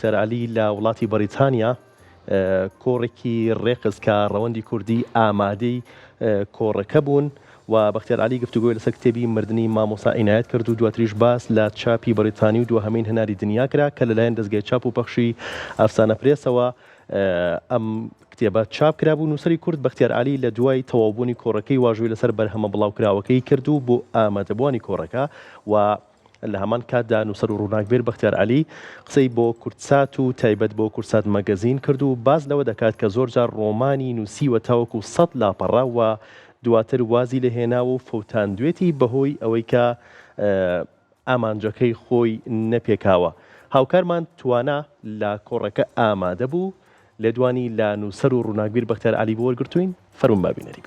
بەختیار عەلی لە وڵاتی بەریتانیا کۆڕێکی ڕێقز کە ڕەوەندی کوردی ئامادەی کۆڕەکە بوون و بەختیار عەلی گفتوگۆی لەسەر کتێبی مردنی مامۆستا عینایەت کرد و دواتریش باس لە چاپی بەریتانی و دووهەمین هەناری دنیا کرا کە لەلایەن دەستگای چاپ و پەخشی ئەفسانە پرێسەوە ئەم کتێبە چاپ کرابوو. نووسەری کورد بەختیار عەلی لە دوای تەواوبوونی کۆڕەکەی واژووی لەسەر بەرهەمە بڵاوکراوەکەی کرد و بۆ ئامادەبوانی کۆڕەکە و لە هەمان کاتدا نووسەر و ڕووناکبێر بەختیار عەلی قسەی بۆ کورتسات و تایبەت بۆ کورتسات مەگەزین کرد و باز لەوە دەکات کە زۆرجار ڕۆمانی نووسیوە تاوەکو 100 لاپەڕا و دواتر وازی لە هێناوە و فەوتاندوێتی بەهۆی ئەوەی کە ئامانجەکەی خۆی نەپێکاوە. هاوکارمان توانا لە کۆڕەکە ئامادە بوو لە دوانی لە نووسەر و ڕووناکبیر بەختیار عەلی بۆ وەرگرتوین فەرمون بابینەری.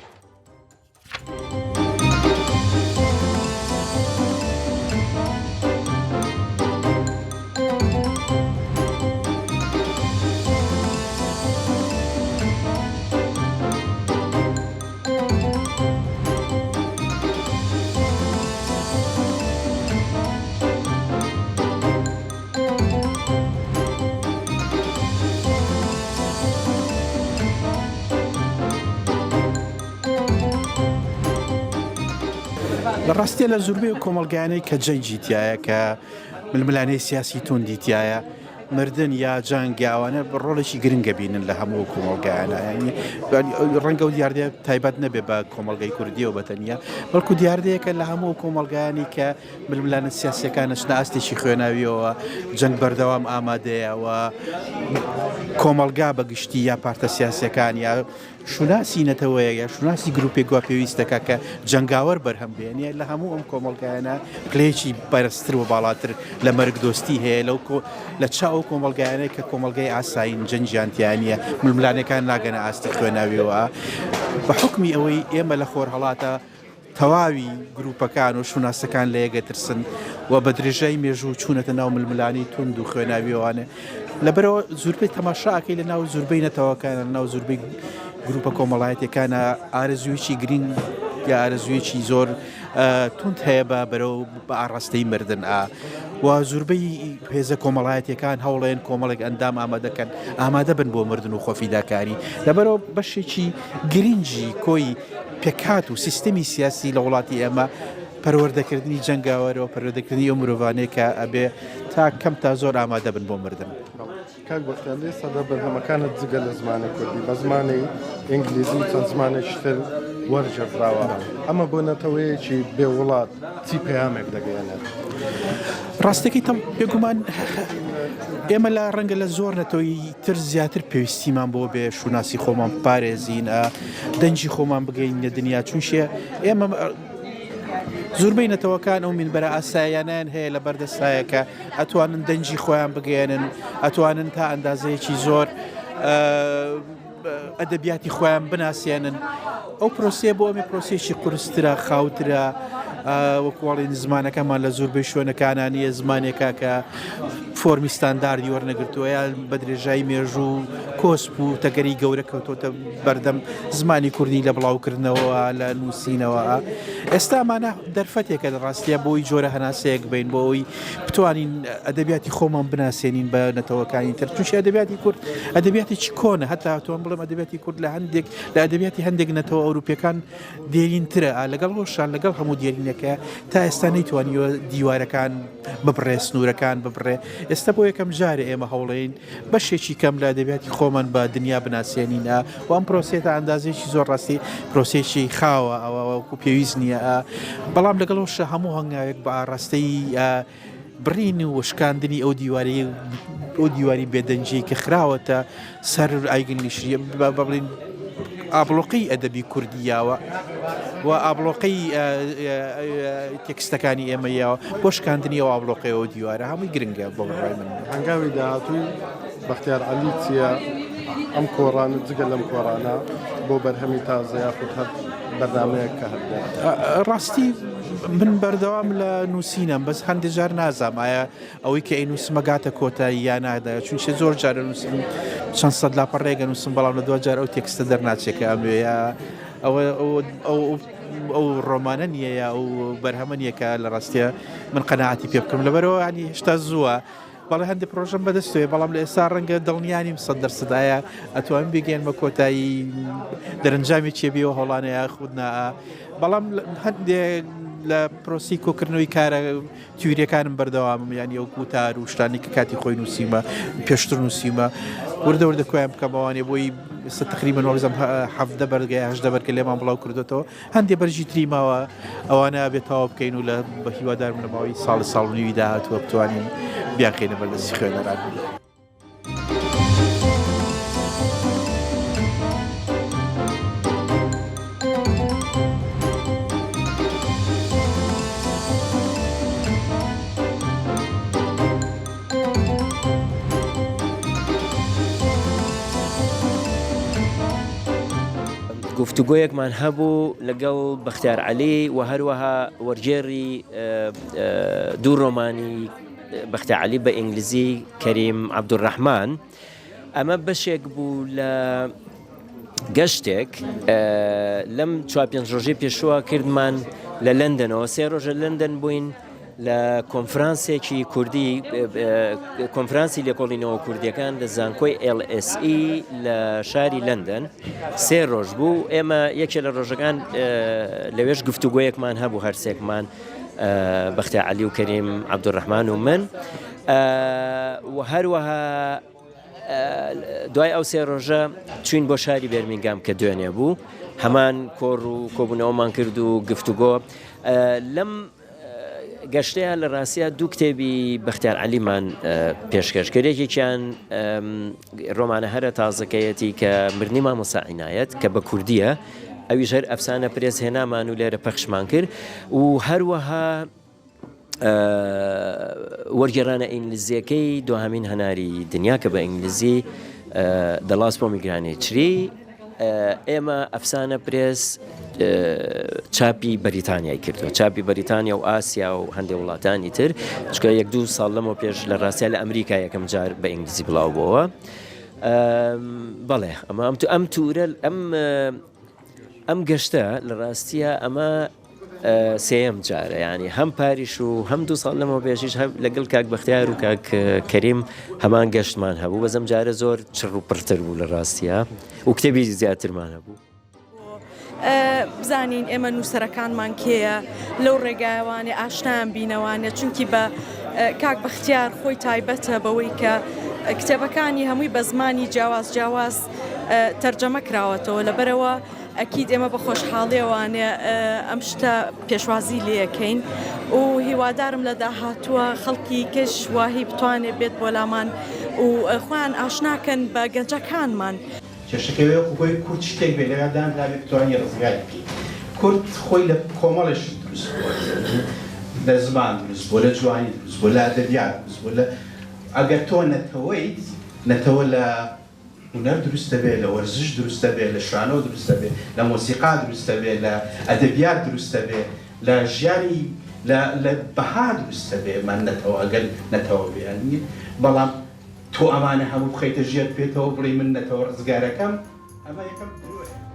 لە ڕاستیە لە زۆربەی کۆمەڵگایانەی کە جەنگی تایە کە ململانەی سیاسی توندی تایە مردن یا جانگیاوانە ڕۆڵێکی گرنگە بینن لە هەموو کۆمەڵگایانە ینی ڕەنگە و دیاردەیە تایبەت نەبێ بە کۆمەڵگەی کوردیەوە بەتەنیا بەڵکو دیاردەیەکە لە هەموو کۆمەڵگایانی کە ململانە سیاسەکانش ناستێکی خوێناویەوە جەنگ بەردەوام ئامادەیەوە کۆمەلگا بەگشتی یا پارتە سیاسەکان یا شوناسی نەتەوەیە یا شوناسی گروپێک گوا پێویستەکە کە جەنگاوەر بەرهەم بێنە لە هەموو ئەم کۆمەڵگایانە پلێکی بەرزتر و باڵاتر لە مەرگ دۆستی هەیە لە چاو کۆمەڵگایانەی کە کۆمەڵگای ئاساین جەنجیانتیانە ململانەکان ناگەنە ئاستی خوێناویەوە بە حکمی ئەوەی ئێمە لە خۆر هەڵاتە تەواوی گروپەکان و شوناسەکان لە یەکەترسن و بە درێژای مێژوو چوونەتە ناو ململانی تند و خوێناویەوانە لەبەرەوە زوربەی تەماشاکەی لە ناو زوربەی نەتەوەکانە ناو زوربەی گروپە کۆمەڵایەتەکانە ئارەزوویەکی گرنگ یا ئارەزوویەکی زۆر تند هەیە بە بەرەو بە ئاڕاستەی مردن و زوربەی هێزە کۆمەڵایەتەکان هەوڵێن کۆمەڵێک ئەندام ئامادەکەن ئامادە بن بۆ مردن و خۆفیداکاری لەبەرەوە بەشێکی گرنگی کۆی پێکات و سیستەمی سیاسی لە وڵاتی ئێمە پەروەردەکردنی جەنگاوەرەوە پەروەردەکردنی ئەو مرۆڤانەیە کە ئەبێ تا کەم تا زۆر ئامادە بن بۆ مردن. کاک بەختیار لێ سەدە بەرهەمەکانت جگە لە زمانی کوردی بە زمانی ئینگلیزی و چەند زمانێکتر وەرجەڕاوە ئەمە بۆ نەتەوەیەکی بێوڵات چی پەیامێک دەگەیەنێت؟ ڕاستەکەی تەم بێگومان ئێمە لە ڕەنگە لە زۆر نەتەوەی تر زیاتر پێویستیمان بۆ بێ شوناسی خۆمان پارێزین دەنجی خۆمان بگەین لە دنیا چونشیە ئێمە زۆربەی نەتەوەکان ئەو منبەرە ئاساییانیان هەیە لە بەردەسایەکە ئەتوانن دەنجی خۆیان بگەێنن ئەتوانن تا ئەندازەیەکی زۆر ئەدەبیاتی خۆیان بناسیێنن ئەو پرۆسیە بۆ ئەمە پرۆسێکی قورسترە خاوترە وەکوڵین زمانەکەمان لە زۆربەی شوێنەکانانیە زمانێکە کە فۆرمی ستانداردی وەرنەگرتووە یا بە درێژای مێژوو کۆسپ و تەگەری گەورە کەوتۆتە بەردەم زمانی کوردی لە بڵاوکردنەوە لە نووسینەوە ئێستامانە دەرفەتێکە لە ڕاستیە بۆی جۆرە هەناسەیەک بین بۆ ئەوی بتوانین ئەدەبیاتی خۆمان بناسیێنین بە نەتەوەکانی تر چونش ئەدەبیاتی کورد ئەدەبیاتێکی کۆنە هەتا توان بڵێم ئەدەبیاتی کورد لە هەندێک لە ئەدەبیاتی هەندێک نەتەوە ئەوروپیەکان دێرینترە لەگەڵ ڕۆژان لەگەڵ هەموو دێرینەکە تا ئێستا نەیتوانیوە دیوارەکان ببڕێ سنوورەکان ببڕێ ئێستا بۆ یەکەم جارە ئێمە هەوڵێن بەشێکی کەم لە ئەدەبیاتی خۆمان بە دنیا بناسیێنینە و ئەم پرۆسێت تا ئەندازێکی زۆر ڕاستی پرۆسێکی خاوە ئەوەکو پێویست نییە بەڵام لەگەڵەوەشە هەموو هەنگاوێک بە ئاڕاستەی برین و وشکاندنی ئەو دیواری بێدەنجی کە خراوەتە سەر ئایگەنیشی بڵین ئابلۆقی ئەدەبی کوردیاوە و ئابلۆقی تێکستەکانی ئێمەیەوە بۆ شکاندنی ئەو ئابلۆقیەوە دیوارە هەمووی گرنگە بۆ بەڕای من. هەنگاوی داهاتووی بەختیار عەلی چییە ئەم کۆڕانە جگە لەم کۆڕانە بۆ بەرهەمی تازە یاخود هەر بەرنامەیەک کە هەبێت؟ ڕاستی من بەردەوام لە نووسینم بەس هەندێک جار نازام ئایا ئەوەی کە ئەینووسمەگاتە کۆتایی یا نادایە چونچە زۆر جارە نووسم چەند سەد لاپەڕێگە نووسم بەڵام لە دوجار ئەو تێکستە دەرناچێکە ئەمێ ئەو ڕۆمانە نییە یا ئەو بەرهەمە نییەکە لە ڕاستیە من قەناعەتی پێ بکەم لەبەرەوە ینی هێشتا زووە بەڵێ هەندێک پرۆژەم بەدەستوێ بەڵام لە ئێستا ڕەنگە دڵنیانیم 100% ئەتوانین بگەینمە کۆتایی دەرەنجامی چێبیەوە هەوڵانەیە خودنا بەڵام هەندێک لە پرۆسی کۆکردنەوەی کارە تیوریەکانم بەردەوامم یانی ئەو کوتار و شتانی کە کاتی خۆی نووسیمە پێشتر نووسیمە وردە کۆیان بکەمەوانێ بۆی تقریبا وەرزم 7 بەرگای 8 بەرگە لێمان بڵاو کردێتەوە هەندێ بەرژی تریماوە ئەوانە بێتەوە بکەین و لە بە هیوادارم لە ماوەی ساڵ و نوێی داهاتووە بتوانین بیاخێنە بەردەستی خوێنەران. گفتوگۆیەکمان هەبوو لەگەڵ بەختیار عەلی و هەروەها وەرگێڕی دوو ڕۆمانی بەختیار عەلی بە ئینگلیزی کەریم عەبدوڕەحمان ئەمە بەشێک بوو لە گەشتێک لەم 4-5 ڕۆژەی پێشووە کردمان لە لەندەنەوە 3 ڕۆژە لەندەن بووین لە کۆنفرانسێکی کوردی کۆنفرانسی لێکۆڵینەوە کوردیەکان لە زانکۆی LSE لە شاری لەندەن 3 ڕۆژ بوو ئێمە یەکێ لە ڕۆژەکان لەوێش گفتوگۆیەکمان هەبوو هەرسێکمان بەختیار عەلی و کەریم عەبدوڕەحمان و من و هەروەها دوای ئەو 3 ڕۆژە چوین بۆ شاری بێرمینگام کە دوێنێ بوو هەمان کۆڕ و کۆبوونەوەمان کرد و گفتوگۆ لەم گەشتەیە لە ڕاستیە دوو کتێبی بەختیار عەلیمان پێشکەش کرد یەکێکیان ڕۆمانە هەرە تازەکەیەتی کە مردنی مامۆستا عینایەت کە بە کوردیە ئەویش هەر ئەفسانە پرێز هێنامان و لێرە پەخشمان کرد و هەروەها وەرگێڕانە ئینگلیزیەکەی دوهەمین هەناری دنیا کە بە ئینگلیزی The Last Pomegranate Tree ئێمە ئەفسانە پرێز چاپی بەریتانیای کردووە چاپی بەریتانیا و ئاسیا و هەندێک وڵاتانی تر چکە 1-2 ساڵ لەمەوە پێش لە ڕاستیا لە ئەمریکا یەکەم جار بە ئینگلیزی بڵاو بووەوە بەڵێ ئەم تورە ئەم گەشتە لە ڕاستیە ئەمە سێم جارە ینی هەم پاریش و هەم 2 ساڵ لەمەوە پێشیش لەگەڵ کاک بەختیار و کاک کەریم هەمان گەشتمان هەبوو بەزەم جارە زۆر چڕ و پڕتر بوو لە ڕاستیە و کتێبی زیاترمان هەبوو بزانین ئێمە نووسەرەکانمان کێیە لەو ڕێگایوانێ ئاشنایان بینەوانە چونکی بە کاک بەختیار خۆی تایبەتە بەوەی کە کتێبەکانی هەمووی بە زمانی جیاواز تەرجەمە کراوەتەوە لەبەرەوە ئەکید ئێمە بە خۆشحاڵیەوانێ ئەم شتە پێشوازی لێەکەین و هیوادارم لە داهاتووە خەڵکی کەش واهی بتوانێت بێت بۆ لامان و خۆیان ئاشناکەن بە گەنجەکانمان. کێشەکەوێ خۆی کورد شتێک بێ لەگەدان لا بتوانانی ڕزگاری بکەیت کورد خۆی لە کۆمەڵش دروست لە زمان دروست بۆ لە جوانی دروست بۆ لە ئەدەبیات دروست بۆ لە ئەگەر تۆ نەتەوەیت نەتەوە لە هونەر دروستە بێ لە وەرزش دروستە بێ لە شانۆ دروستە بێ لە مۆسیقا دروستە بێ لە ئەدەبیات دروستە بێ لە ژیانی لە بەها دروستە بێ من نەتەوە ئەگەر نەتەوە بێنی بەڵام تۆ ئەمانە هەموو بخەیتە ژێر پێێتەوە بڵێ من نەتەوە ڕزگارەکەم ئەمە یەکەم درۆیە.